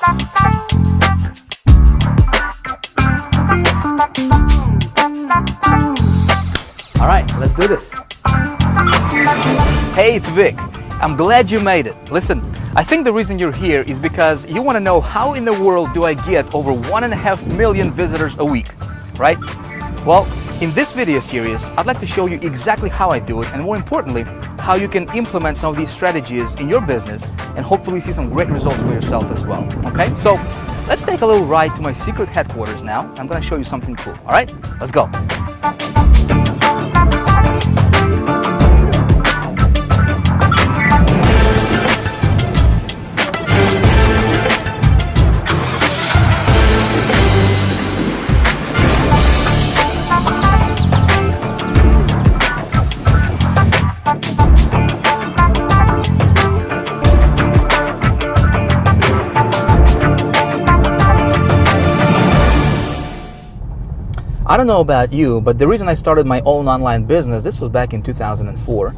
All right, let's do this. Hey, it's Vic. I'm glad you made it. Listen, I think the reason you're here is because you want to know how in the world do I get over 1.5 million visitors a week, right? Well, in this video series, I'd like to show you exactly how I do it, and more importantly, how you can implement some of these strategies in your business and hopefully see some great results for yourself as well, okay? So let's take a little ride to my secret headquarters now. I'm going to show you something cool, all right? Let's go. I don't know about you, but the reason I started my own online business, this was back in 2004,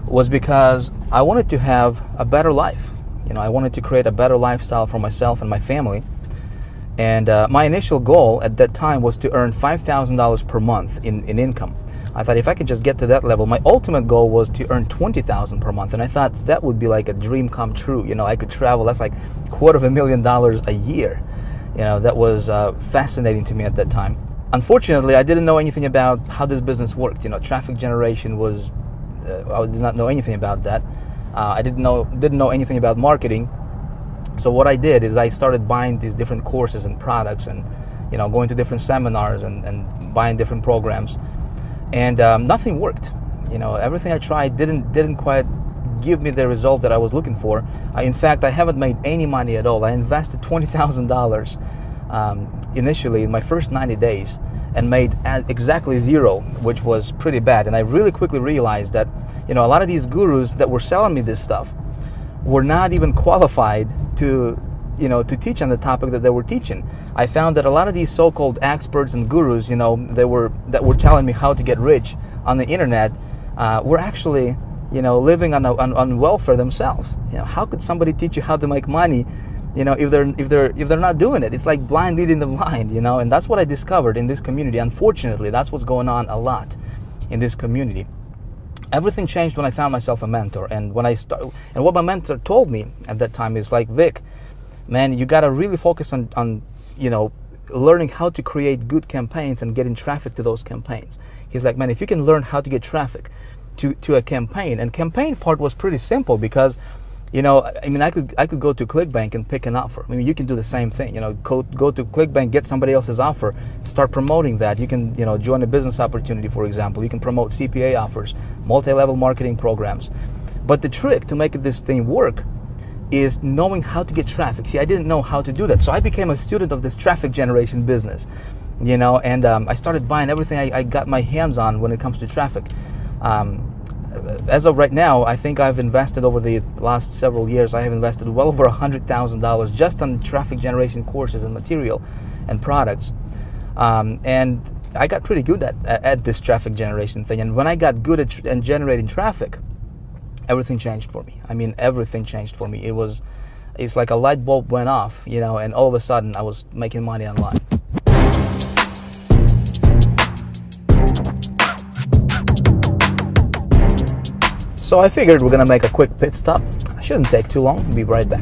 was because I wanted to have a better life. You know, I wanted to create a better lifestyle for myself and my family. And my initial goal at that time was to earn $5,000 per month in income. I thought if I could just get to that level, my ultimate goal was to earn $20,000 per month. And I thought that would be like a dream come true. You know, I could travel, that's like $250,000 a year. You know, that was fascinating to me at that time. Unfortunately, I didn't know anything about how this business worked. You know, traffic generation was, I did not know anything about that. I didn't know anything about marketing. So what I did is I started buying these different courses and products and, you know, going to different seminars and buying different programs. And nothing worked. You know, everything I tried didn't quite give me the result that I was looking for. In fact, I haven't made any money at all. I invested $20,000 initially in my first 90 days and made exactly zero, which was pretty bad. And I really quickly realized that, you know, a lot of these gurus that were selling me this stuff were not even qualified to, you know, to teach on the topic that they were teaching. I found that a lot of these so-called experts and gurus, you know, that were telling me how to get rich on the internet, were actually, you know, living on welfare themselves. You know, how could somebody teach you how to make money, you know, if they're not doing it? It's like blind leading the blind, you know. And that's what I discovered in this community. Unfortunately, that's what's going on a lot in this community. Everything changed when I found myself a mentor, and when I started, and what my mentor told me at that time is like, Vic, man, you got to really focus on, you know, learning how to create good campaigns and getting traffic to those campaigns. He's like, man, if you can learn how to get traffic to a campaign, and campaign part was pretty simple because, you know, I mean, I could go to ClickBank and pick an offer. I mean, you can do the same thing. You know, go to ClickBank, get somebody else's offer, start promoting that. You can, you know, join a business opportunity, for example. You can promote CPA offers, multi-level marketing programs. But the trick to make this thing work is knowing how to get traffic. See, I didn't know how to do that, so I became a student of this traffic generation business. You know, and I started buying everything I got my hands on when it comes to traffic. As of right now, I think I've invested over the last several years, I have invested well over $100,000 just on traffic generation courses and material and products. And I got pretty good at this traffic generation thing. And when I got good at generating traffic, everything changed for me. I mean, everything changed for me. It's like a light bulb went off, you know, and all of a sudden I was making money online. So I figured we're gonna make a quick pit stop. Shouldn't take too long. We'll be right back.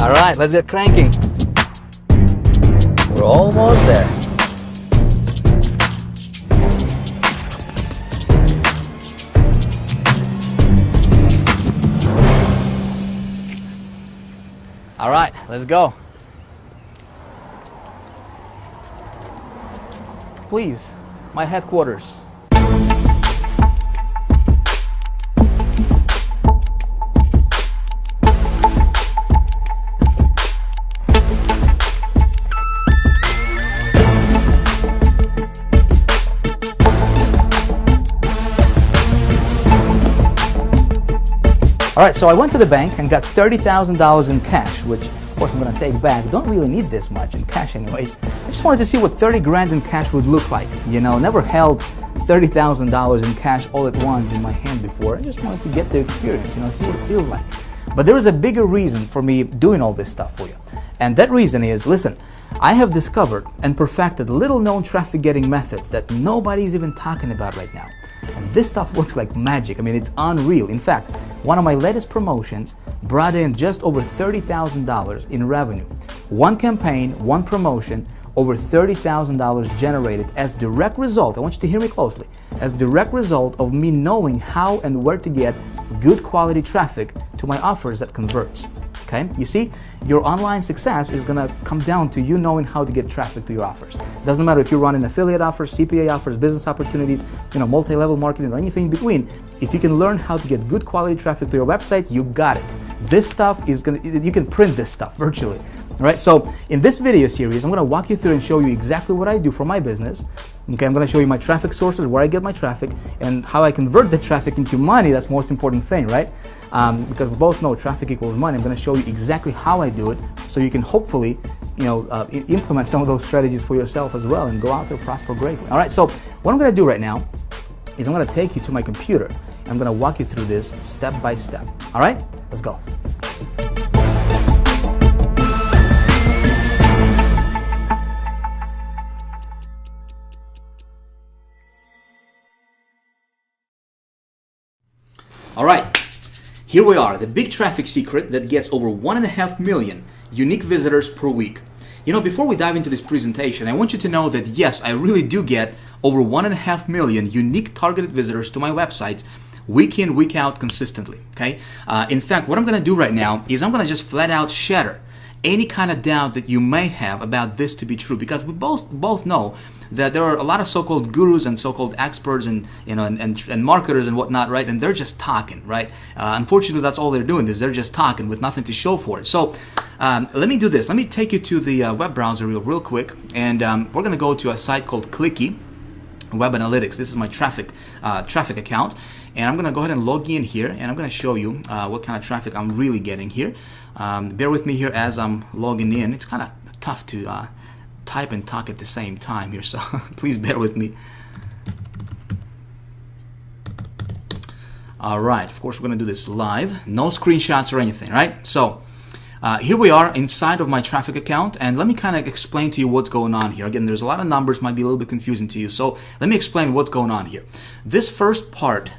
All right, let's get cranking. We're almost there. All right, let's go. Please, my headquarters. All right, so I went to the bank and got $30,000 in cash, which of course I'm gonna take back. Don't really need this much in cash anyways. I just wanted to see what 30 grand in cash would look like. You know, never held $30,000 in cash all at once in my hand before. I just wanted to get the experience, see what it feels like. But there is a bigger reason for me doing all this stuff for you. And that reason is, listen, I have discovered and perfected little known traffic getting methods that nobody's even talking about right now. And this stuff works like magic. I mean, it's unreal. In fact, one of my latest promotions brought in just over $30,000 in revenue. One campaign, one promotion, over $30,000 generated as direct result, I want you to hear me closely, as direct result of me knowing how and where to get good quality traffic to my offers that converts. Okay, you see, your online success is gonna come down to you knowing how to get traffic to your offers. Doesn't matter if you're running affiliate offers, CPA offers, business opportunities, multi-level marketing or anything in between. If you can learn how to get good quality traffic to your website, you got it. This stuff is you can print this stuff virtually. All right, so in this video series, I'm gonna walk you through and show you exactly what I do for my business. Okay, I'm gonna show you my traffic sources, where I get my traffic, and how I convert the traffic into money. That's the most important thing, right? Because we both know traffic equals money. I'm gonna show you exactly how I do it, so you can hopefully, implement some of those strategies for yourself as well and go out there, prosper greatly. All right, so what I'm gonna do right now is I'm gonna take you to my computer. And I'm gonna walk you through this step by step. All right, let's go. All right, here we are, the big traffic secret that gets over 1.5 million unique visitors per week. Before we dive into this presentation, I want you to know that yes, I really do get over 1.5 million unique targeted visitors to my website week in, week out consistently, okay? In fact, what I'm gonna do right now is I'm gonna just flat out shatter any kind of doubt that you may have about this to be true, because we both know that there are a lot of so-called gurus and so-called experts and marketers and whatnot, right? And they're just talking, right? Unfortunately, that's all they're doing is they're just talking with nothing to show for it. So let me do this. Let me take you to the web browser real quick, and we're gonna go to a site called Clicky Web Analytics. This is my traffic account, and I'm gonna go ahead and log in here, and I'm gonna show you what kind of traffic I'm really getting here. Bear with me here as I'm logging in. It's kind of tough to type and talk at the same time here, so please bear with me. All right, of course we're gonna do this live, no screenshots or anything, right? So here we are inside of my traffic account, and let me kind of explain to you what's going on here. Again, there's a lot of numbers, might be a little bit confusing to you, so let me explain what's going on here. This first part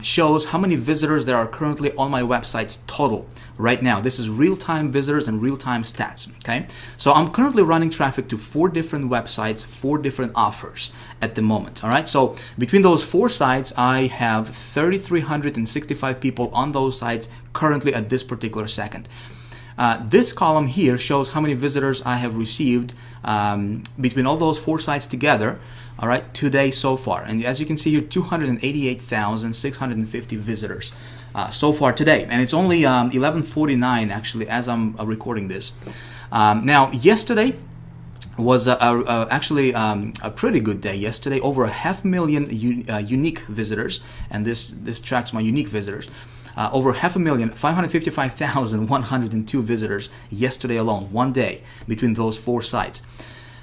shows how many visitors there are currently on my websites total right now. This is real-time visitors and real-time stats, okay? So I'm currently running traffic to 4 different websites, 4 different offers at the moment, all right? So between those 4 sites, I have 3,365 people on those sites currently at this particular second. This column here shows how many visitors I have received between all those 4 sites together, all right, today so far. And as you can see here, 288,650 visitors so far today. And it's only 11:49 actually as I'm recording this. Now, yesterday was actually a pretty good day yesterday. Over 500,000 unique visitors, and this tracks my unique visitors. Over 500,000, 555,102 visitors yesterday alone, one day between those 4 sites.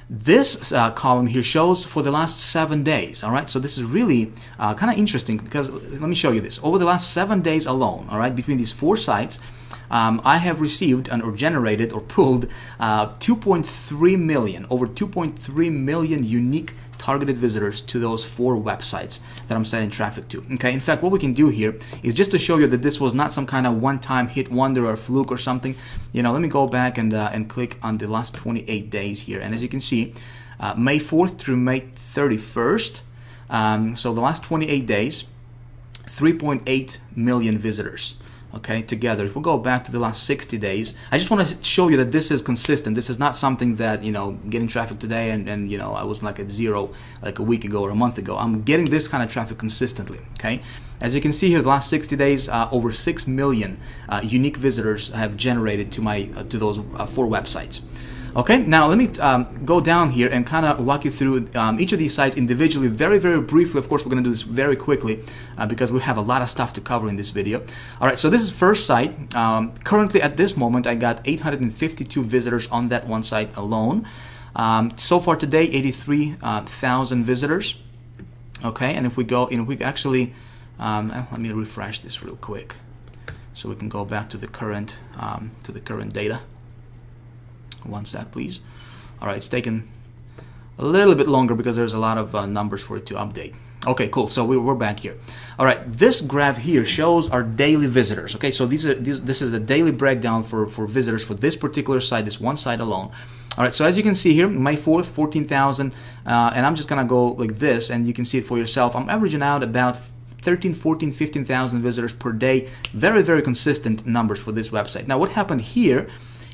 This column here shows for the last 7 days, all right? So this is really kind of interesting because, let me show you this. Over the last 7 days alone, all right, between these 4 sites, I have received or generated or pulled 2.3 million, over 2.3 million unique targeted visitors to those 4 websites that I'm sending traffic to. Okay, in fact, what we can do here is just to show you that this was not some kind of one-time hit wonder or fluke or something. Let me go back and click on the last 28 days here, and as you can see, May 4th through May 31st, so the last 28 days, 3.8 million visitors. Okay, together. If we'll go back to the last 60 days, I just want to show you that this is consistent. This is not something that, getting traffic today and I was like at 0 like a week ago or a month ago. I'm getting this kind of traffic consistently, okay? As you can see here, the last 60 days, over 6 million unique visitors have generated to my to those 4 websites. Okay, now let me go down here and kind of walk you through each of these sites individually, very, very briefly. Of course, we're going to do this very quickly because we have a lot of stuff to cover in this video. All right, so this is first site. Currently, at this moment, I got 852 visitors on that one site alone. So far today, 83,000 visitors. Okay, and if we go, and we actually, let me refresh this real quick, so we can go back to the current data. One sec, please. All right, it's taken a little bit longer because there's a lot of numbers for it to update. Okay, cool. So we're back here. All right, this graph here shows our daily visitors. Okay, so this is the daily breakdown for visitors for this particular site, this one site alone. All right, so as you can see here, May 4th, 14,000, and I'm just gonna go like this, and you can see it for yourself. I'm averaging out about 13, 14, 15,000 visitors per day. Very, very consistent numbers for this website. Now, what happened here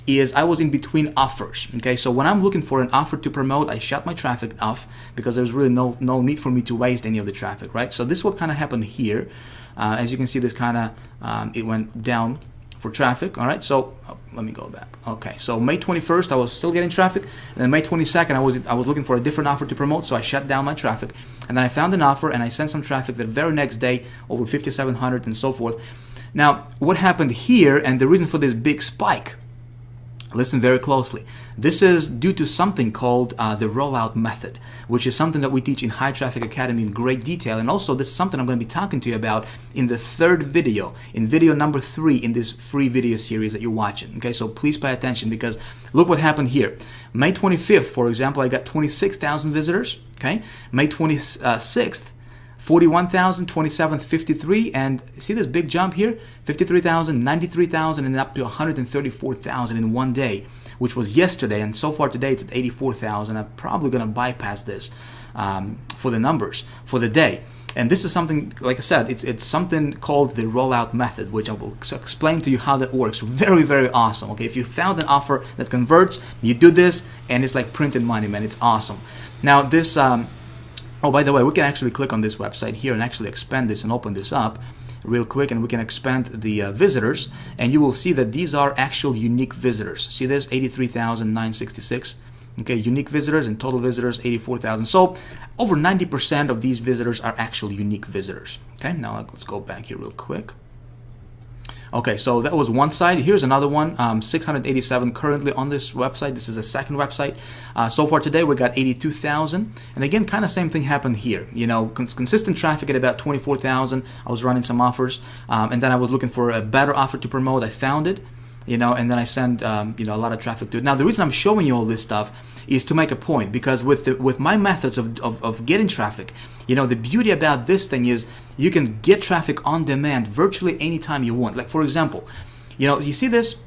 is I was in between offers. Okay, so when I'm looking for an offer to promote, I shut my traffic off because there's really no need for me to waste any of the traffic, right? So this is what kind of happened here. As you can see, this kind of it went down for traffic. All right, so let me go back. Okay, so May 21st I was still getting traffic, and then May 22nd I was looking for a different offer to promote, so I shut down my traffic, and then I found an offer and I sent some traffic the very next day, over 5,700 and so forth. Now, what happened here, and the reason for this big spike, listen very closely. This is due to something called the rollout method, which is something that we teach in High Traffic Academy in great detail. And also, this is something I'm going to be talking to you about in the third video, in video number 3 in this free video series that you're watching. Okay, so please pay attention, because look what happened here. May 25th, for example, I got 26,000 visitors. Okay, May 26th, 41,000, 27th, 53, and see this big jump here? 53,000, 93,000, and up to 134,000 in one day, which was yesterday, and so far today it's at 84,000. I'm probably going to bypass this for the numbers for the day. And this is something, like I said, it's something called the rollout method, which I will explain to you how that works. Very, very awesome. Okay, if you found an offer that converts, you do this, and it's like printed money, man. It's awesome. Now this... oh, by the way, we can actually click on this website here and actually expand this and open this up real quick, and we can expand the visitors, and you will see that these are actual unique visitors. See this? 83,966. Okay, unique visitors, and total visitors 84,000. So over 90% of these visitors are actual unique visitors. Okay, now let's go back here real quick. Okay, so that was one side. Here's another one, 687 currently on this website. This is the second website. So far today, we got 82,000. And again, kind of same thing happened here. You know, consistent traffic at about 24,000. I was running some offers, and then I was looking for a better offer to promote. I found it, you know, and then I send, you know, a lot of traffic to it. Now, the reason I'm showing you all this stuff is to make a point, because with my methods of getting traffic, you know, the beauty about this thing is you can get traffic on demand virtually anytime you want. Like, for example, you know, you see this?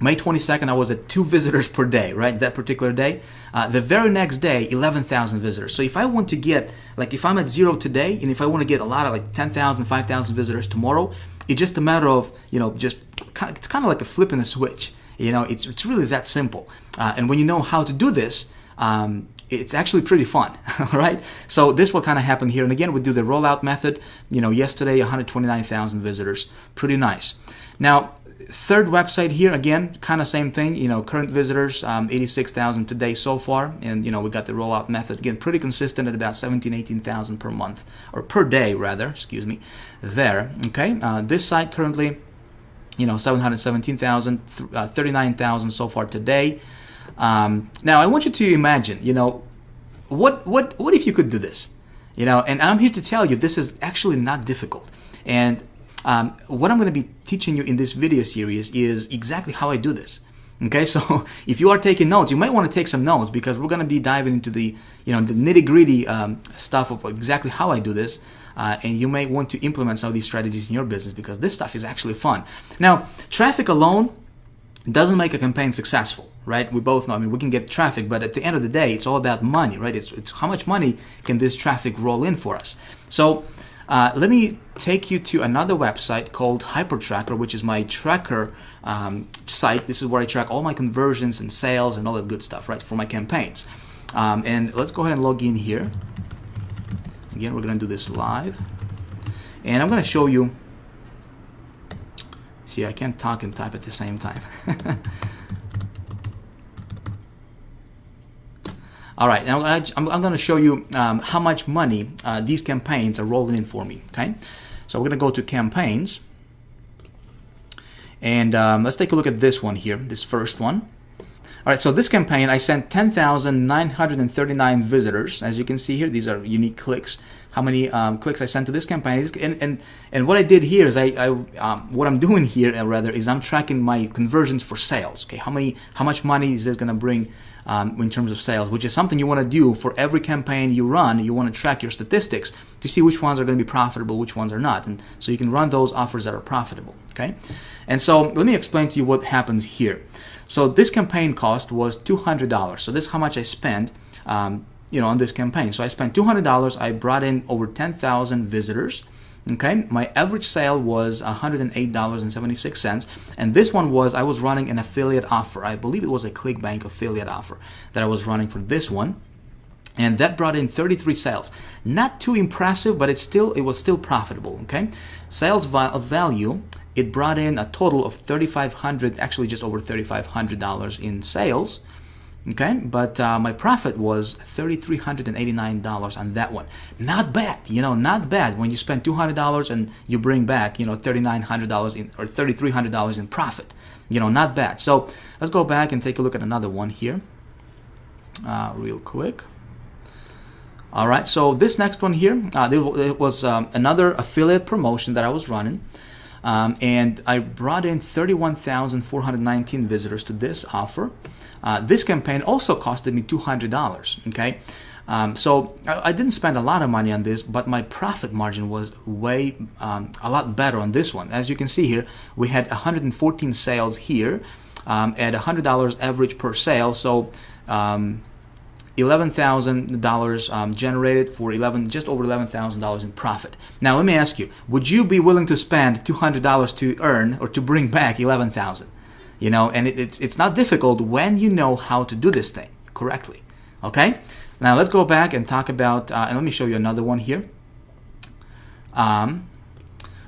May 22nd, I was at 2 visitors per day, right? That particular day. The very next day, 11,000 visitors. So if I want to get, like, if I'm at 0 today, and if I want to get a lot of, like, 10,000, 5,000 visitors tomorrow, it's just a matter of, you know, just, it's kind of like a flip in a switch. You know, it's really that simple. And when you know how to do this, it's actually pretty fun, right? So this will kind of happen here. And again, we do the rollout method. You know, yesterday, 129,000 visitors. Pretty nice. Now, third website here, again, kind of same thing. You know, current visitors, 86,000 today so far. And, you know, we got the rollout method. Again, pretty consistent at about 17, 18,000 per month. Or per day, rather, excuse me, there. Okay, this site currently, you know, 717,000, 39,000 so far today. Now, I want you to imagine, you know, what if you could do this? You know, and I'm here to tell you this is actually not difficult. And what I'm going to be teaching you in this video series is exactly how I do this. Okay, so if you are taking notes, you might want to take some notes, because we're going to be diving into the, you know, the nitty-gritty stuff of exactly how I do this. And you may want to implement some of these strategies in your business, because this stuff is actually fun. Now, traffic alone doesn't make a campaign successful, right? We both know. I mean, we can get traffic, but at the end of the day, it's all about money, right? It's how much money can this traffic roll in for us. So let me take you to another website called HyperTracker, which is my tracker site. This is where I track all my conversions and sales and all that good stuff, right, for my campaigns. And let's go ahead and log in here. Again, we're going to do this live. And I'm going to show you. See, I can't talk and type at the same time. All right, now I'm going to show you how much money these campaigns are rolling in for me. Okay, so we're going to go to campaigns, and let's take a look at this one here, this first one. All right, so this campaign, I sent 10,939 visitors. As you can see here, these are unique clicks. How many clicks I sent to this campaign. And what I did here is what I'm doing here rather is I'm tracking my conversions for sales. Okay, how much money is this going to bring in terms of sales, which is something you want to do for every campaign you run. You want to track your statistics to see which ones are going to be profitable, which ones are not, and so you can run those offers that are profitable. Okay, and so let me explain to you what happens here. So this campaign cost was $200. So this is how much I spent, on this campaign. So I spent $200. I brought in over 10,000 visitors. Okay, my average sale was $108.76, and this one was, I was running an affiliate offer. I believe it was a ClickBank affiliate offer that I was running for this one, and that brought in 33 sales. Not too impressive, but it was still profitable. Okay, sales value. It brought in a total of $3,500, actually just over $3,500 in sales. Okay, but my profit was $3,389 on that one. Not bad, not bad when you spend $200 and you bring back, $3,900 in or $3,300 in profit. Not bad. So let's go back and take a look at another one here, real quick. All right, so this next one here, it was another affiliate promotion that I was running. And I brought in 31,419 visitors to this offer. This campaign also costed me $200. Okay, so I didn't spend a lot of money on this, but my profit margin was way a lot better on this one. As you can see here, we had 114 sales here at $100 average per sale. So $11,000 generated for just over $11,000 in profit. Now let me ask you, would you be willing to spend $200 to earn or to bring back $11,000? And it's not difficult when you know how to do this thing correctly. Okay, now let's go back and talk about and let me show you another one here.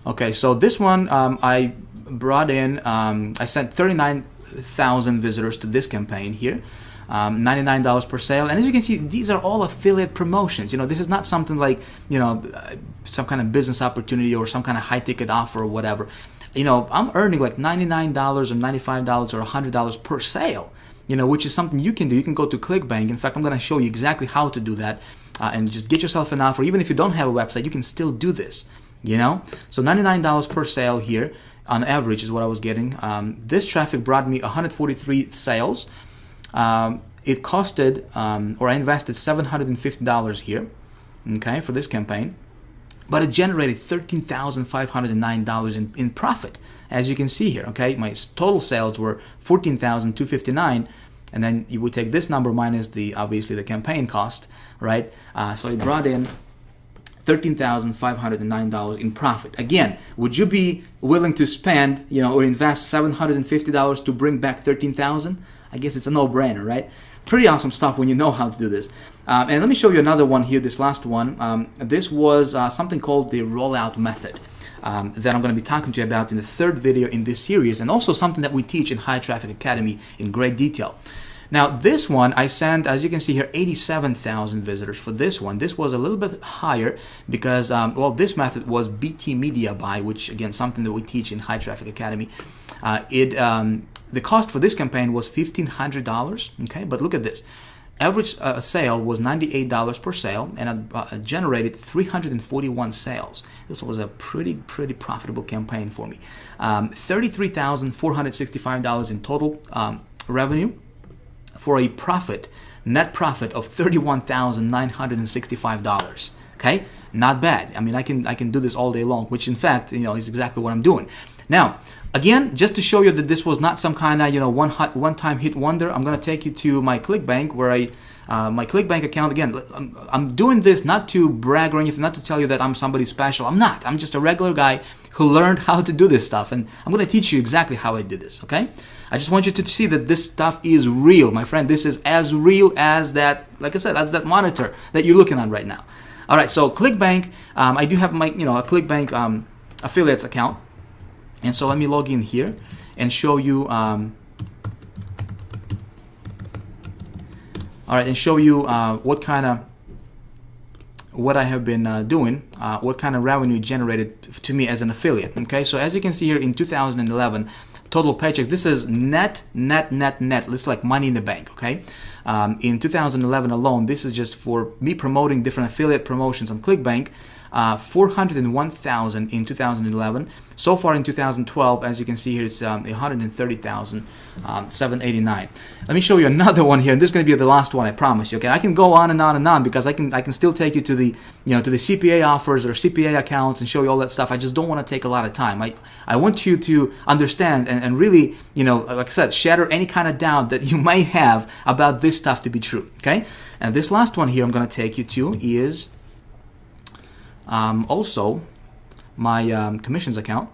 Okay, so this one I brought in, I sent 39,000 visitors to this campaign here. $99 per sale, and as you can see, these are all affiliate promotions. This is not something like some kind of business opportunity or some kind of high ticket offer or whatever. I'm earning like $99 or $95 or $100 per sale, which is something you can do. You can go to ClickBank. In fact, I'm going to show you exactly how to do that and just get yourself an offer. Even if you don't have a website, you can still do this. So $99 per sale here on average is what I was getting. This traffic brought me 143 sales. It costed, or I invested $750 here, okay, for this campaign, but it generated $13,509 in profit, as you can see here. Okay, my total sales were $14,259, and then you would take this number minus obviously the campaign cost, right? So it brought in $13,509 in profit. Again, would you be willing to spend, or invest $750 to bring back $13,000? I guess it's a no-brainer, right? Pretty awesome stuff when you know how to do this. And let me show you another one here, this last one. This was something called the rollout method that I'm going to be talking to you about in the third video in this series, and also something that we teach in High Traffic Academy in great detail. Now, this one, I sent, as you can see here, 87,000 visitors for this one. This was a little bit higher because, this method was BT Media Buy, which, again, something that we teach in High Traffic Academy. The cost for this campaign was $1,500, okay? But look at this. Average sale was $98 per sale, and I generated 341 sales. This was a pretty profitable campaign for me. $33,465 in total revenue for a net profit of $31,965. Okay, not bad. I mean, I can do this all day long, which in fact, is exactly what I'm doing. Now, again, just to show you that this was not some kind of one-time hit wonder, I'm going to take you to my ClickBank, where my ClickBank account. Again, I'm doing this not to brag or anything, not to tell you that I'm somebody special. I'm not. I'm just a regular guy who learned how to do this stuff, and I'm going to teach you exactly how I did this. Okay? I just want you to see that this stuff is real, my friend. This is as real as that, like I said, as that monitor that you're looking at right now. All right. So ClickBank, I do have my a ClickBank affiliates account. And so let me log in here and show you, what I have been doing, what kind of revenue generated to me as an affiliate. Okay, so as you can see here in 2011, total paychecks. This is net. This is like money in the bank, okay? In 2011 alone, this is just for me promoting different affiliate promotions on ClickBank. 401,000 in 2011. So far in 2012, as you can see here, it's 130,789. Let me show you another one here, and this is going to be the last one, I promise you. Okay, I can go on and on and on because I can still take you to the to the CPA offers or CPA accounts and show you all that stuff. I just don't want to take a lot of time. I want you to understand and really, like I said, shatter any kind of doubt that you may have about this stuff to be true. Okay, and this last one here I'm going to take you to is also my commissions account.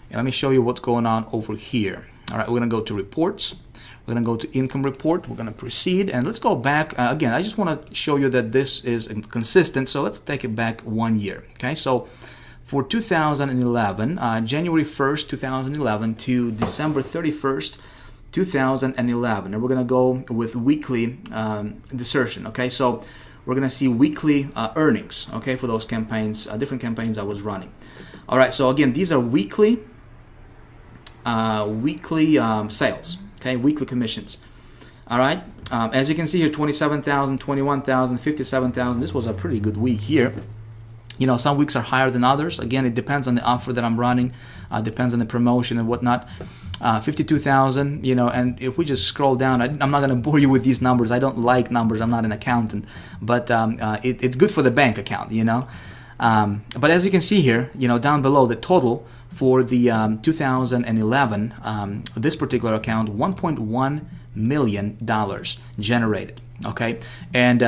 And let me show you what's going on over here. All right, we're going to go to reports. We're going to go to income report. We're going to proceed. And let's go back. Again, I just want to show you that this is consistent. So let's take it back 1 year. Okay, so for 2011, January 1st, 2011 to December 31st, 2011, and we're going to go with weekly desertion. Okay, so we're going to see weekly earnings, okay, for those campaigns, different campaigns I was running. All right, so again, these are weekly sales, okay, weekly commissions. All right, as you can see here, 27,000, 21,000, 57,000. This was a pretty good week here. Some weeks are higher than others. Again, it depends on the offer that I'm running, depends on the promotion and whatnot. 52,000, and if we just scroll down, I'm not going to bore you with these numbers. I don't like numbers. I'm not an accountant, but it's good for the bank account, But as you can see here, down below, the total for the 2011, this particular account, $1.1 million generated, okay? And,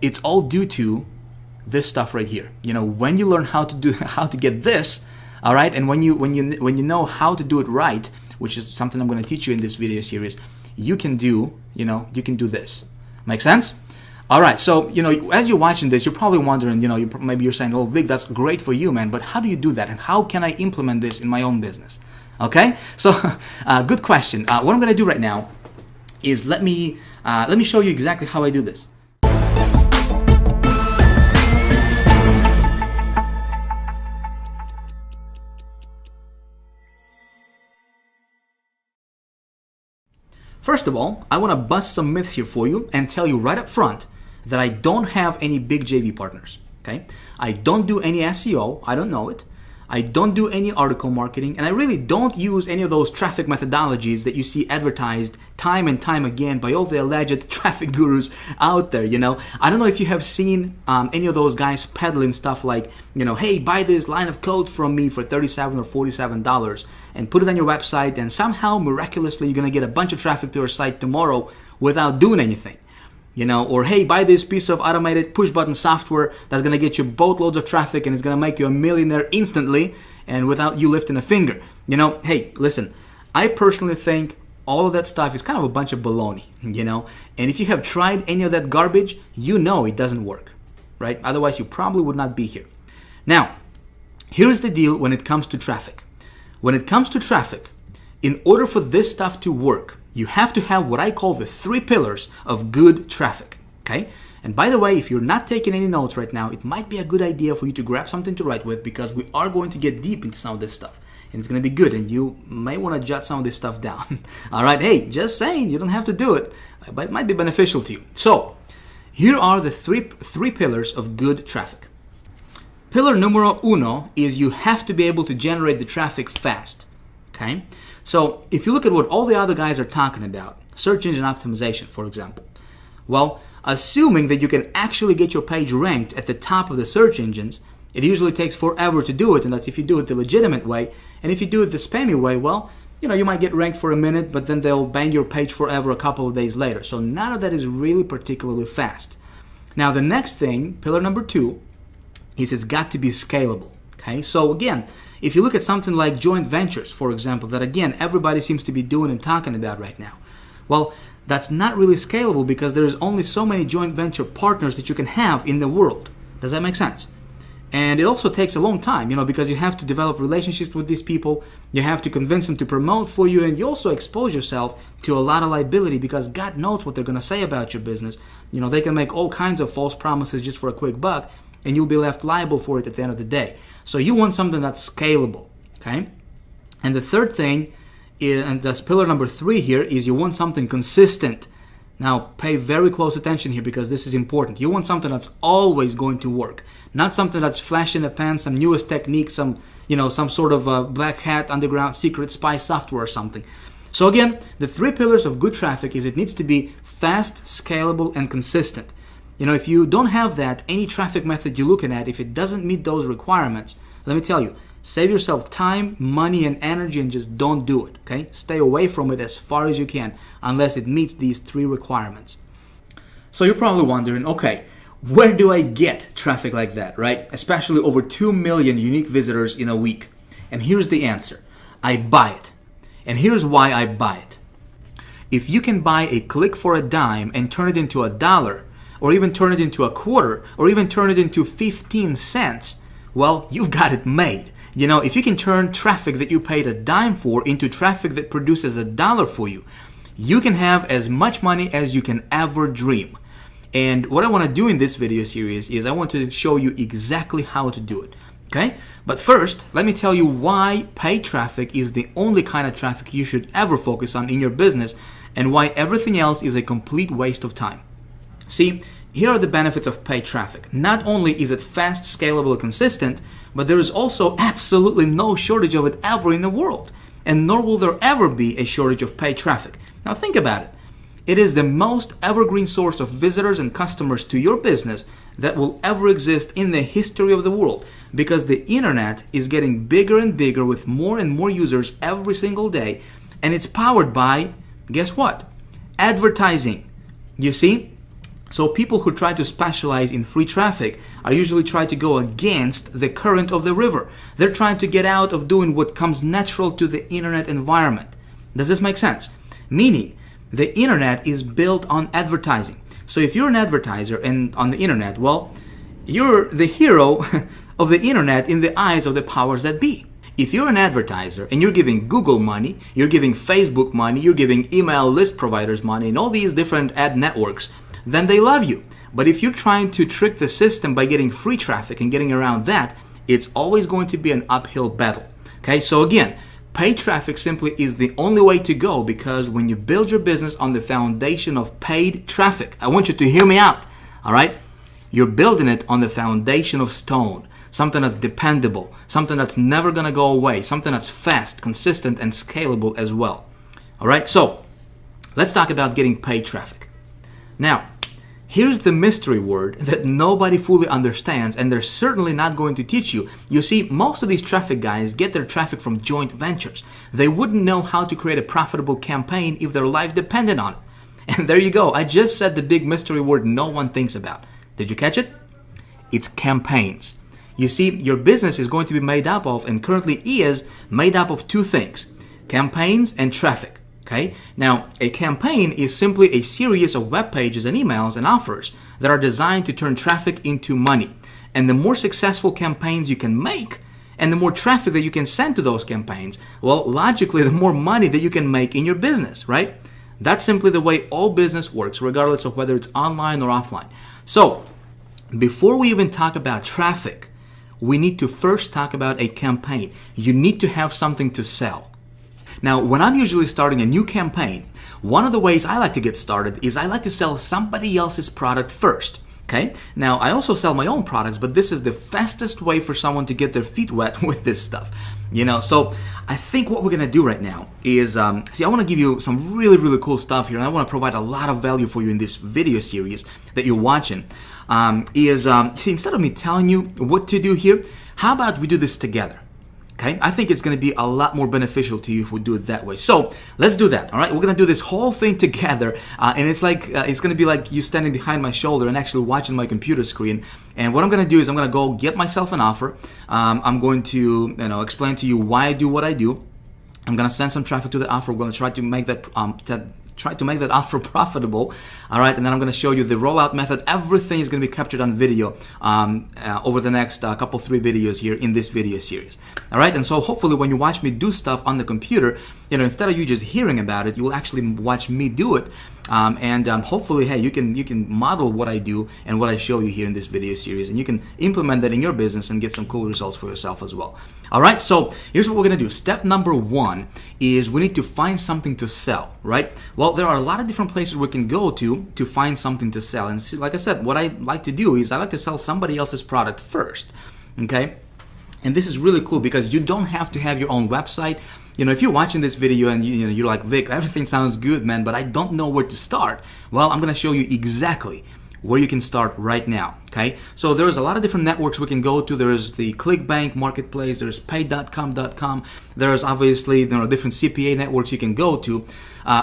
it's all due to this stuff right here. When you learn how to get this, all right, and when you know how to do it right, which is something I'm going to teach you in this video series, you can do this. Make sense? All right, so as you're watching this, you're probably wondering, maybe you're saying, "Oh, Vic, that's great for you, man, but how do you do that, and how can I implement this in my own business?" Okay, so good question. What I'm going to do right now is let me show you exactly how I do this. First of all, I want to bust some myths here for you and tell you right up front that I don't have any big JV partners, okay? I don't do any SEO, I don't know it. I don't do any article marketing, and I really don't use any of those traffic methodologies that you see advertised time and time again by all the alleged traffic gurus out there, I don't know if you have seen any of those guys peddling stuff like, hey, buy this line of code from me for $37 or $47 and put it on your website, and somehow, miraculously, you're going to get a bunch of traffic to your site tomorrow without doing anything. Or hey, buy this piece of automated push button software that's going to get you boatloads of traffic and it's going to make you a millionaire instantly and without you lifting a finger. Hey, listen, I personally think all of that stuff is kind of a bunch of baloney, and if you have tried any of that garbage, it doesn't work, right? Otherwise, you probably would not be here. Now, here's the deal when it comes to traffic. When it comes to traffic, in order for this stuff to work, you have to have what I call the 3 pillars of good traffic, okay? And by the way, if you're not taking any notes right now, it might be a good idea for you to grab something to write with because we are going to get deep into some of this stuff. And it's going to be good, and you may want to jot some of this stuff down. All right, hey, just saying, you don't have to do it, but it might be beneficial to you. So, here are the three pillars of good traffic. Pillar numero uno is you have to be able to generate the traffic fast, okay? So if you look at what all the other guys are talking about, search engine optimization, for example, well, assuming that you can actually get your page ranked at the top of the search engines, it usually takes forever to do it, and that's if you do it the legitimate way. And if you do it the spammy way, well, you might get ranked for a minute, but then they'll ban your page forever a couple of days later. So none of that is really particularly fast. Now, the next thing, pillar number 2, is it's got to be scalable, okay? So again, if you look at something like joint ventures, for example, that again, everybody seems to be doing and talking about right now. Well, that's not really scalable because there's only so many joint venture partners that you can have in the world. Does that make sense? And it also takes a long time, because you have to develop relationships with these people. You have to convince them to promote for you, and you also expose yourself to a lot of liability because God knows what they're going to say about your business. They can make all kinds of false promises just for a quick buck. and you'll be left liable for it at the end of the day. So you want something that's scalable, okay? And the third thing is, and that's pillar number 3 here, is you want something consistent. Now, pay very close attention here because this is important. You want something that's always going to work, not something that's flash in the pan, some newest technique, some sort of black hat, underground, secret spy software or something. So again, the 3 pillars of good traffic is it needs to be fast, scalable, and consistent. If you don't have that, any traffic method you're looking at, if it doesn't meet those requirements, let me tell you, save yourself time, money, and energy and just don't do it, okay? Stay away from it as far as you can unless it meets these 3 requirements. So you're probably wondering, okay, where do I get traffic like that, right? Especially over 2 million unique visitors in a week. And here's the answer. I buy it. And here's why I buy it. If you can buy a click for a dime and turn it into $1, or even turn it into a quarter, or even turn it into 15 cents, well, you've got it made. If you can turn traffic that you paid a dime for into traffic that produces $1 for you, you can have as much money as you can ever dream. And what I want to do in this video series is I want to show you exactly how to do it. Okay? But first, let me tell you why paid traffic is the only kind of traffic you should ever focus on in your business and why everything else is a complete waste of time. See, here are the benefits of paid traffic. Not only is it fast, scalable, and consistent, but there is also absolutely no shortage of it ever in the world. And nor will there ever be a shortage of paid traffic. Now think about it. It is the most evergreen source of visitors and customers to your business that will ever exist in the history of the world, because the internet is getting bigger and bigger with more and more users every single day, and it's powered by, guess what? Advertising. You see? So people who try to specialize in free traffic are usually trying to go against the current of the river. They're trying to get out of doing what comes natural to the internet environment. Does this make sense? Meaning, the internet is built on advertising. So if you're an advertiser and on the internet, well, you're the hero of the internet in the eyes of the powers that be. If you're an advertiser and you're giving Google money, you're giving Facebook money, you're giving email list providers money and all these different ad networks, then they love you. But if you're trying to trick the system by getting free traffic and getting around that, it's always going to be an uphill battle. Okay, so again, paid traffic simply is the only way to go, because when you build your business on the foundation of paid traffic, I want you to hear me out, all right? You're building it on the foundation of stone, something that's dependable, something that's never gonna go away, something that's fast, consistent, and scalable as well. All right, so let's talk about getting paid traffic. Now, here's the mystery word that nobody fully understands, and they're certainly not going to teach you. You see, most of these traffic guys get their traffic from joint ventures. They wouldn't know how to create a profitable campaign if their life depended on it. And there you go. I just said the big mystery word no one thinks about. Did you catch it? It's campaigns. You see, your business is going to be made up of, and currently is, made up of 2 things: campaigns and traffic. Okay? Now, a campaign is simply a series of web pages and emails and offers that are designed to turn traffic into money. And the more successful campaigns you can make, and the more traffic that you can send to those campaigns, well, logically, the more money that you can make in your business, right? That's simply the way all business works, regardless of whether it's online or offline. So, before we even talk about traffic, we need to first talk about a campaign. You need to have something to sell. Now, when I'm usually starting a new campaign, one of the ways I like to get started is I like to sell somebody else's product first. Okay? Now, I also sell my own products, but this is the fastest way for someone to get their feet wet with this stuff. So I think what we're going to do right now is, I want to give you some really, really cool stuff here, and I want to provide a lot of value for you in this video series that you're watching. Instead of me telling you what to do here, how about we do this together? Okay, I think it's going to be a lot more beneficial to you if we do it that way. So let's do that. All right, we're going to do this whole thing together, and it's like it's going to be like you standing behind my shoulder and actually watching my computer screen. And what I'm going to do is I'm going to go get myself an offer. I'm going to explain to you why I do what I do. I'm going to send some traffic to the offer. We're going to try to make that offer profitable, all right? And then I'm going to show you the rollout method. Everything is going to be captured on video over the next couple, 3 videos here in this video series, all right? And so hopefully when you watch me do stuff on the computer, instead of you just hearing about it, you will actually watch me do it. and hopefully, hey, you can model what I do and what I show you here in this video series, and you can implement that in your business and get some cool results for yourself as well. All right, so here's what we're gonna do. Step number one is we need to find something to sell, right? Well, there are a lot of different places we can go to find something to sell. And see, like I said, what I like to do is I like to sell somebody else's product first, okay? And this is really cool because you don't have to have your own website. You know, if you're watching this video and you're like, Vic, everything sounds good, man, but I don't know where to start. Well, I'm gonna show you exactly where you can start right now, okay? So there's a lot of different networks we can go to. There's the ClickBank marketplace, there's pay.com.com, there's obviously different CPA networks you can go to.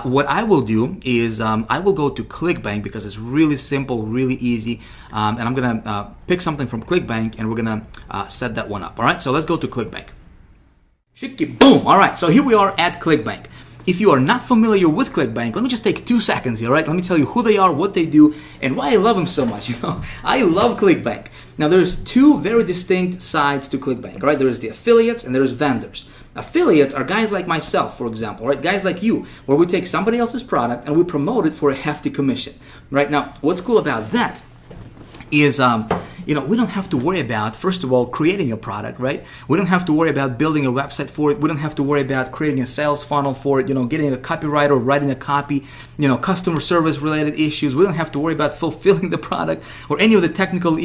What I will do is I will go to ClickBank because it's really simple, really easy, and I'm gonna pick something from ClickBank and we're gonna set that one up, all right? So let's go to ClickBank. Shiki boom, all right, so here we are at ClickBank. If you are not familiar with ClickBank, let me just take 2 seconds here, right? Let me tell you who they are, what they do, and why I love them so much. I love ClickBank. Now, there's two very distinct sides to ClickBank, right? There's the affiliates and there's vendors. Affiliates are guys like myself, for example, right? Guys like you, where we take somebody else's product and we promote it for a hefty commission, right? Now, what's cool about that is, we don't have to worry about, first of all, creating a product, right? We don't have to worry about building a website for it. We don't have to worry about creating a sales funnel for it, getting a copywriter, writing a copy, customer service related issues. We don't have to worry about fulfilling the product or any of the technical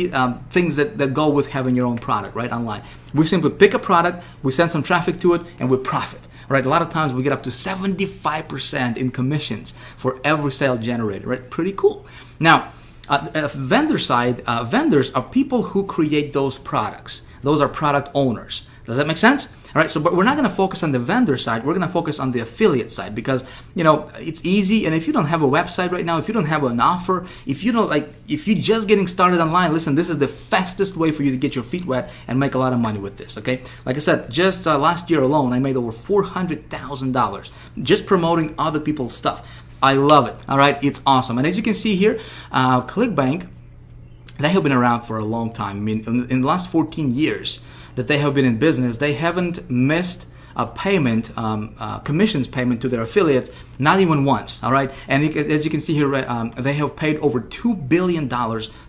things that go with having your own product, right, online. We simply pick a product, we send some traffic to it, and we profit, right? A lot of times we get up to 75% in commissions for every sale generated, right? Pretty cool. Now, vendor side, vendors are people who create those products. Those are product owners. Does that make sense? All right, but we're not going to focus on the vendor side. We're going to focus on the affiliate side because, it's easy. And if you don't have a website right now, if you don't have an offer, if you're just getting started online, listen, this is the fastest way for you to get your feet wet and make a lot of money with this, okay? Like I said, just last year alone, I made over $400,000 just promoting other people's stuff. I love it, all right? It's awesome. And as you can see here, ClickBank, they have been around for a long time. I mean, in the last 14 years that they have been in business, they haven't missed a payment, commissions payment to their affiliates, not even once, all right? And as you can see here, they have paid over $2 billion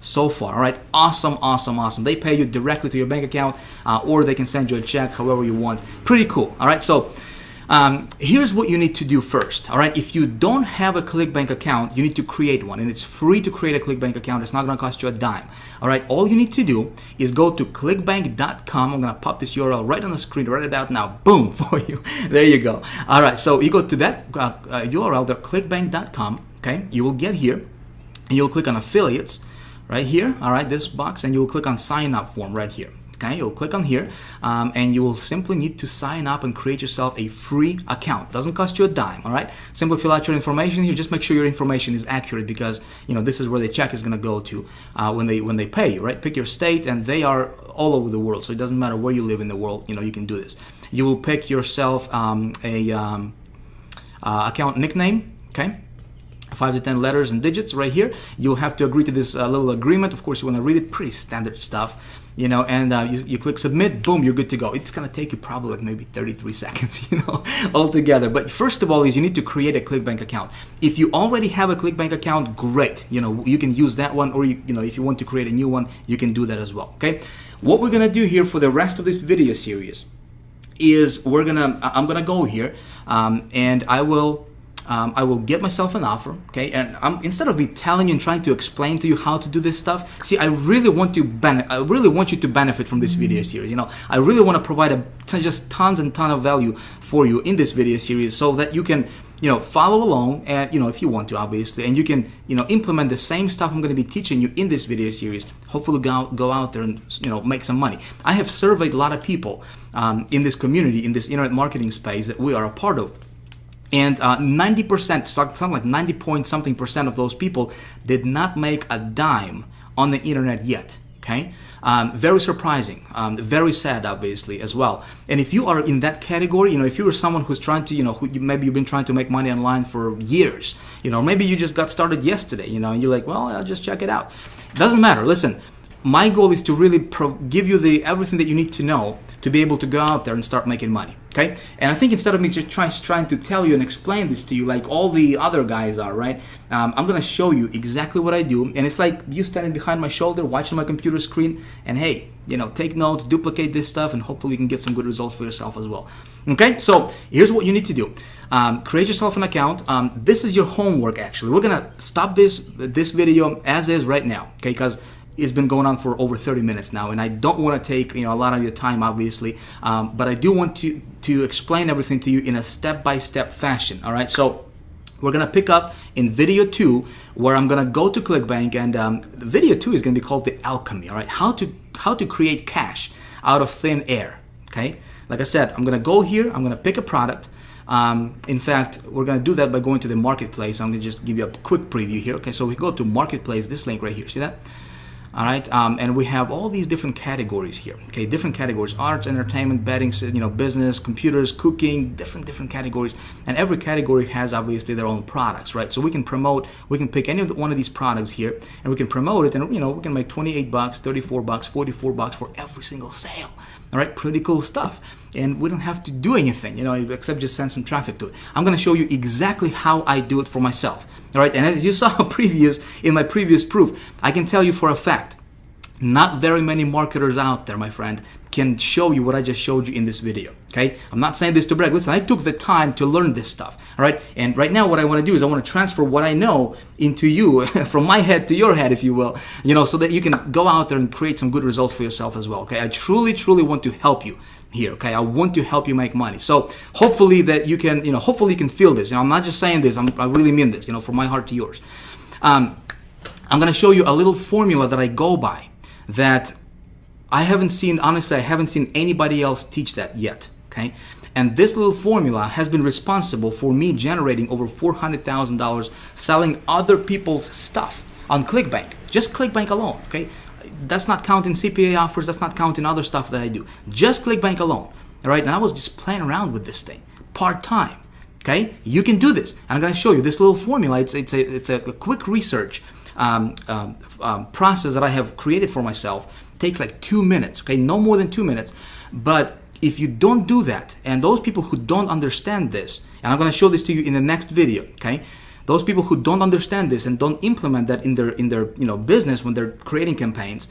so far, all right? Awesome, awesome, awesome. They pay you directly to your bank account, or they can send you a check however you want. Pretty cool, all right? So here's what you need to do first, all right? If you don't have a ClickBank account, you need to create one, and it's free to create a ClickBank account. It's not gonna cost you a dime, all right? All you need to do is go to clickbank.com. I'm gonna pop this URL right on the screen right about now, boom, for you. There you go. All right, so you go to that URL, the clickbank.com, okay? You will get here, and you'll click on affiliates right here, all right, this box, and you'll click on sign up form right here. Okay, you'll click on here and you will simply need to sign up and create yourself a free account. Doesn't cost you a dime, all right? Simply fill out your information here. Just make sure your information is accurate because, this is where the check is going to go to when they pay you, right? Pick your state, and they are all over the world, so it doesn't matter where you live in the world, you can do this. You will pick yourself a account nickname, okay? 5 to 10 letters and digits right here. You'll have to agree to this little agreement. Of course, you want to read it. Pretty standard stuff, and you click submit, boom, you're good to go. It's going to take you probably like maybe 33 seconds, altogether. But first of all is you need to create a ClickBank account. If you already have a ClickBank account, great. You can use that one, or if you want to create a new one, you can do that as well, okay? What we're going to do here for the rest of this video series is I'm going to go here and I will get myself an offer, okay? And instead of me telling you and trying to explain to you how to do this stuff, see, I really want you to benefit from this video series. I really want to provide just tons and tons of value for you in this video series so that you can, follow along, and if you want to, obviously, and you can, implement the same stuff I'm going to be teaching you in this video series. Hopefully, go out there and make some money. I have surveyed a lot of people in this community, in this internet marketing space that we are a part of. And 90%, something like 90 point something percent of those people did not make a dime on the internet yet, okay? Very surprising, very sad, obviously, as well. And if you are in that category, if you are someone who's trying to, maybe you've been trying to make money online for years, maybe you just got started yesterday, and you're like, well, I'll just check it out. Doesn't matter. Listen, my goal is to really give you everything that you need to know to be able to go out there and start making money. Okay, and I think instead of me just trying to tell you and explain this to you like all the other guys are, right? I'm gonna show you exactly what I do, and it's like you standing behind my shoulder, watching my computer screen, and hey, you know, take notes, duplicate this stuff, and hopefully you can get some good results for yourself as well. Okay, so here's what you need to do: create yourself an account. This is your homework. Actually, we're gonna stop this video as is right now, okay? Because it's been going on for over 30 minutes now, and I don't want to take, you know, a lot of your time, obviously, but I do want to explain everything to you in a step-by-step fashion. All right, so we're gonna pick up in video 2, where I'm gonna go to ClickBank, and video 2 is gonna be called the alchemy. All right, how to create cash out of thin air. Okay, like I said, I'm gonna go here, I'm gonna pick a product. In fact, we're gonna do that by going to the marketplace. I'm gonna just give you a quick preview here. Okay, so we go to marketplace, this link right here, see that? All right, and we have all these different categories here. Okay, different categories: arts, entertainment, betting, you know, business, computers, cooking, different categories. And every category has obviously their own products, right? So we can pick any one of these products here, and we can promote it, and you know, we can make 28 bucks, 34 bucks, 44 bucks for every single sale. All right, pretty cool stuff. And we don't have to do anything, you know, except just send some traffic to it. I'm gonna show you exactly how I do it for myself. All right, and as you saw in my previous proof, I can tell you for a fact, not very many marketers out there, my friend, can show you what I just showed you in this video. Okay, I'm not saying this to brag. Listen, I took the time to learn this stuff. All right, and right now what I want to do is I want to transfer what I know into you, from my head to your head, if you will, you know, so that you can go out there and create some good results for yourself as well. Okay, I truly want to help you here. Okay, I want to help you make money. So hopefully that you can, you know, hopefully you can feel this. You know, I'm not just saying this. I really mean this. You know, from my heart to yours. I'm going to show you a little formula that I go by that I haven't seen. Honestly, I haven't seen anybody else teach that yet. Okay, and this little formula has been responsible for me generating over $400,000 selling other people's stuff on ClickBank. Just ClickBank alone. Okay. That's not counting CPA offers. That's not counting other stuff that I do. Just ClickBank alone. All right. And I was just playing around with this thing part-time. Okay. You can do this. And I'm going to show you this little formula. It's a quick research process that I have created for myself. It takes like 2 minutes. Okay. No more than 2 minutes. But if you don't do that, and those people who don't understand this, and I'm going to show this to you in the next video. Okay. Those people who don't understand this and don't implement that in their you know, business when they're creating campaigns,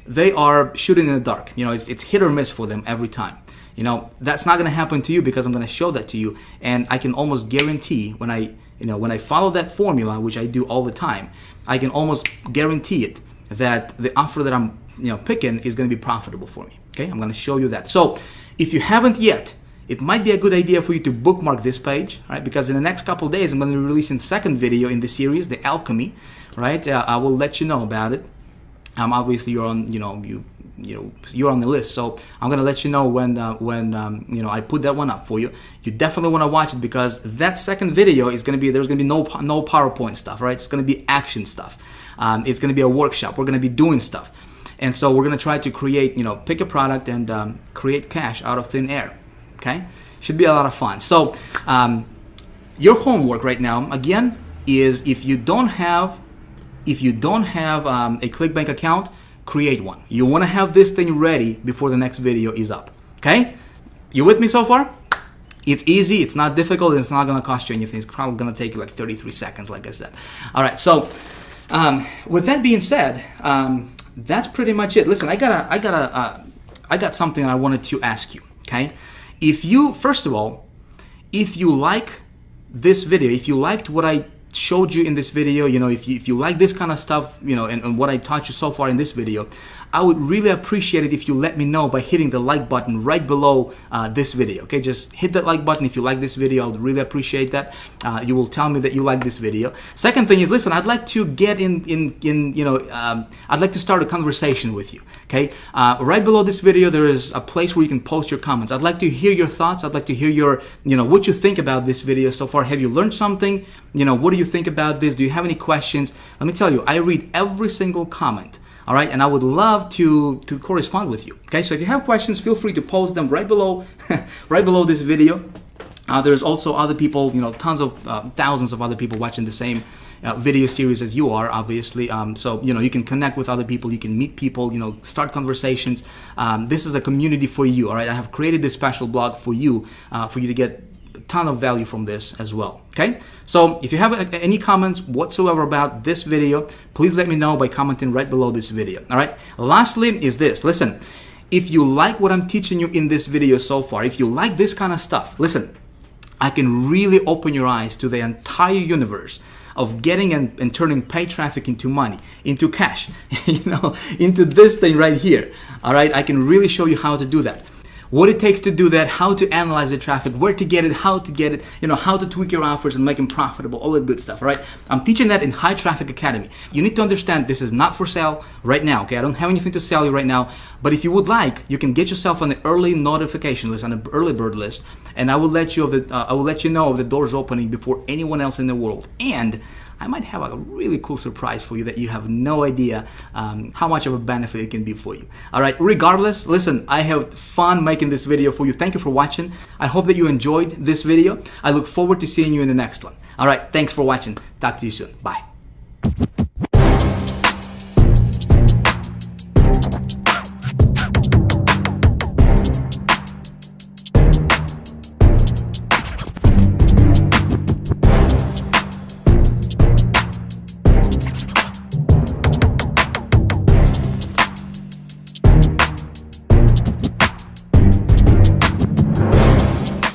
they are shooting in the dark. You know, it's hit or miss for them every time. You know, that's not going to happen to you because I'm going to show that to you, and I can almost guarantee when I follow that formula, which I do all the time, I can almost guarantee it that the offer that I'm, you know, picking is going to be profitable for me. Okay, I'm going to show you that. So if you haven't yet, it might be a good idea for you to bookmark this page, right? Because in the next couple of days, I'm going to be releasing the second video in the series, The Alchemy, right? I will let you know about it. Obviously, you're on, you're on the list, so I'm going to let you know when you know, I put that one up for you. You definitely want to watch it because that second video is going to be, there's going to be no PowerPoint stuff, right? It's going to be action stuff. It's going to be a workshop. We're going to be doing stuff, and so we're going to try to create, you know, pick a product and create cash out of thin air. Okay, should be a lot of fun. So your homework right now, again, is if you don't have a ClickBank account, create one. You want to have this thing ready before the next video is up. Okay, you with me so far? It's easy. It's not difficult. It's not going to cost you anything. It's probably going to take you like 33 seconds, like I said. All right. So with that being said, that's pretty much it. Listen, I got something I wanted to ask you. Okay. If you, first of all, if you like this video, if you liked what I showed you in this video, you know, if you like this kind of stuff, you know, and what I taught you so far in this video, I would really appreciate it if you let me know by hitting the like button right below this video. Okay, just hit that like button if you like this video. I would really appreciate that. You will tell me that you like this video. Second thing is, listen, I'd like to get I'd like to start a conversation with you. Okay, right below this video there is a place where you can post your comments. I'd like to hear your thoughts. I'd like to hear your, you know, what you think about this video so far. Have you learned something? You know, what do you think about this? Do you have any questions? Let me tell you, I read every single comment. All right, and I would love to correspond with you. Okay, so if you have questions, feel free to post them right below, right below this video. There's also other people, you know, tons of thousands of other people watching the same, video series as you are, obviously. So you can connect with other people, you can meet people, start conversations. This is a community for you. All right, I have created this special blog for you to get a ton of value from this as well. Okay, so if you have any comments whatsoever about this video, please let me know by commenting right below this video. All right, lastly is this. Listen, if you like what I'm teaching you in this video so far, if you like this kind of stuff, listen, I can really open your eyes to the entire universe of getting and turning paid traffic into money, into cash, into this thing right here. All right, I can really show you how to do that. What it takes to do that, how to analyze the traffic, where to get it, how to get it, how to tweak your offers and make them profitable, all that good stuff, all right? I'm teaching that in High Traffic Academy. You need to understand this is not for sale right now, okay? I don't have anything to sell you right now, but if you would like, you can get yourself on the early notification list, on the early bird list, and I will let you know of the doors opening before anyone else in the world. And I might have a really cool surprise for you that you have no idea how much of a benefit it can be for you. All right, regardless, listen, I have fun making this video for you. Thank you for watching. I hope that you enjoyed this video. I look forward to seeing you in the next one. All right, thanks for watching. Talk to you soon. Bye.